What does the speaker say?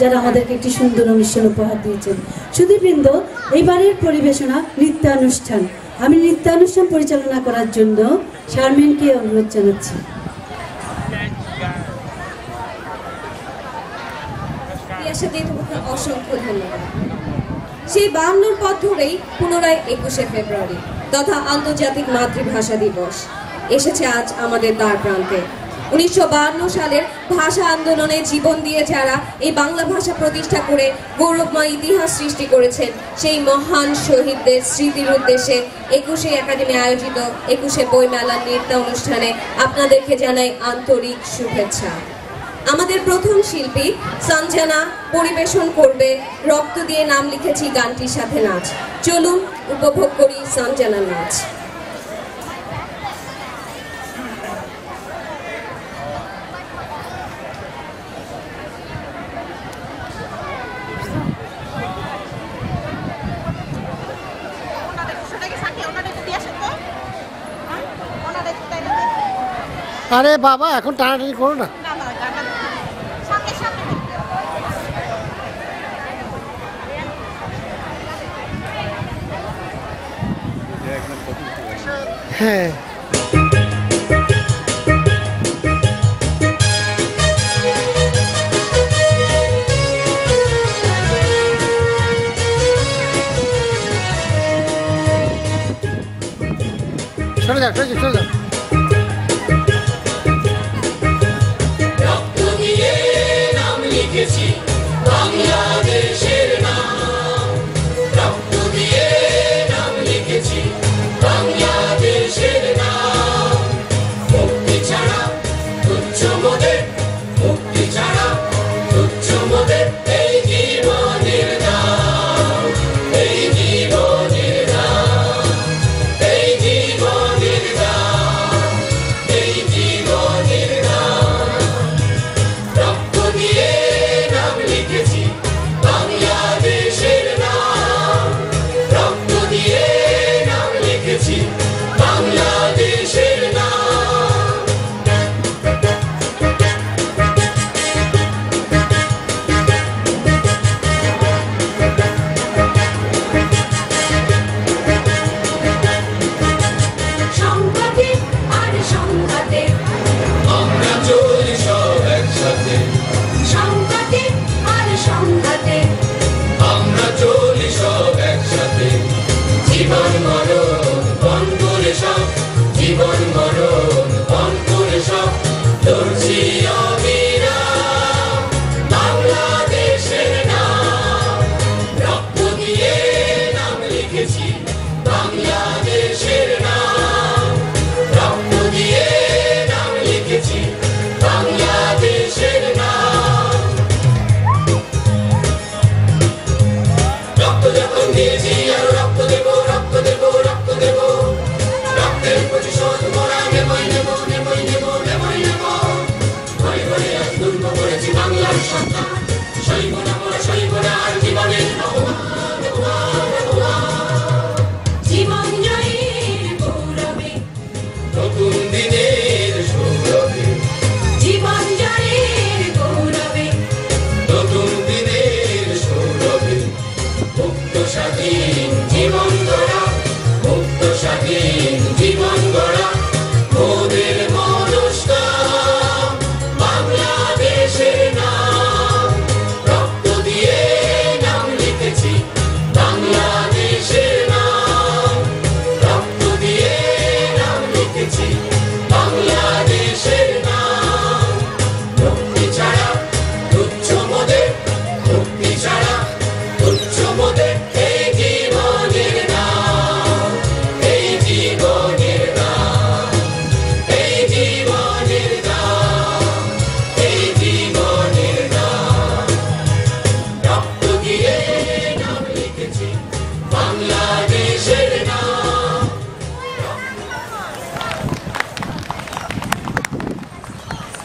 যারা আমাদেরকে একটি সুন্দর অনুষ্ঠান উপহার দিয়েছেন। সুধীবৃন্দ, এইবারের পরিবেশনা নৃত্যানুষ্ঠান। আমি নৃত্যানুষ্ঠান পরিচালনা করার জন্য শারমিনকে অনুরোধ জানাচ্ছি। অসংখ্য ধন্যবাদ। সেই 52 পথ ধরেই পুনরায় 21শে ফেব্রুয়ারি তথা আন্তর্জাতিক মাতৃভাষা দিবস এসেছে আজ আমাদের দ্বার প্রান্তে। 1952 সালের ভাষা আন্দোলনে জীবন দিয়ে যারা এই বাংলা ভাষা প্রতিষ্ঠা করে গৌরবময় ইতিহাস সৃষ্টি করেছেন, সেই মহান শহীদদের স্মৃতির উদ্দেশ্যে 21শে একাডেমি আয়োজিত 21শে বইমেলার নৃত্য অনুষ্ঠানে আপনাদেরকে জানাই আন্তরিক শুভেচ্ছা। আমাদের প্রথম শিল্পী সঞ্জনা পরিবেশন করবে রক্ত দিয়ে নাম লিখেছি গানটির সাথে নাচ। চলুন উপভোগ করি সঞ্জনা নাচ। আরে বাবা, এখন টানাটানি করো না। হ্যাঁ, চলে যাও চলে যাও চলে যাও। বাংলাদেশের নাম রক্ত দিয়ে নাম লিখেছি, বাংলাদেশের নাম। মুক্তি ছাড়া তুচ্ছ মোদের, মুক্তি ছাড়া তুচ্ছ মোদের এই জীবনের দাম, এই জীবনের দাম, এই জীবনের দাম, এই জীবনের দাম। রক্ত দিয়ে নাম লিখেছি বাংলাদেশের নাম, রক্ত দিয়ে নাম লিখেছি বাংলাদেশের নাম। সংঘাতে আর সংঘাতে আমরা চলি সব একসাথে, সংঘাতে আর সংঘাতে আমরা চলি সব একসাথে। জীবন মরণ পণ করে সব, জীবন মরণ পণ করে সব লড়ছি অবিরাম বাংলাদেশের নাম। রক্ত দিয়ে নাম লিখেছি বাংলাদেশের নাম, রক্ত দিয়ে নাম লিখেছি বাংলাদেশের নাম। রক্ত যখন দিয়েছি আর রক্ত দেব, রক্ত দেব, রক্ত দেব। রক্তের প্রতিশোধ মোরা নেবই নেব, নেবই নেব, নেবই নেব। ঘরে ঘরে আজ দুর্গ করেছি বাংলার সন্তান।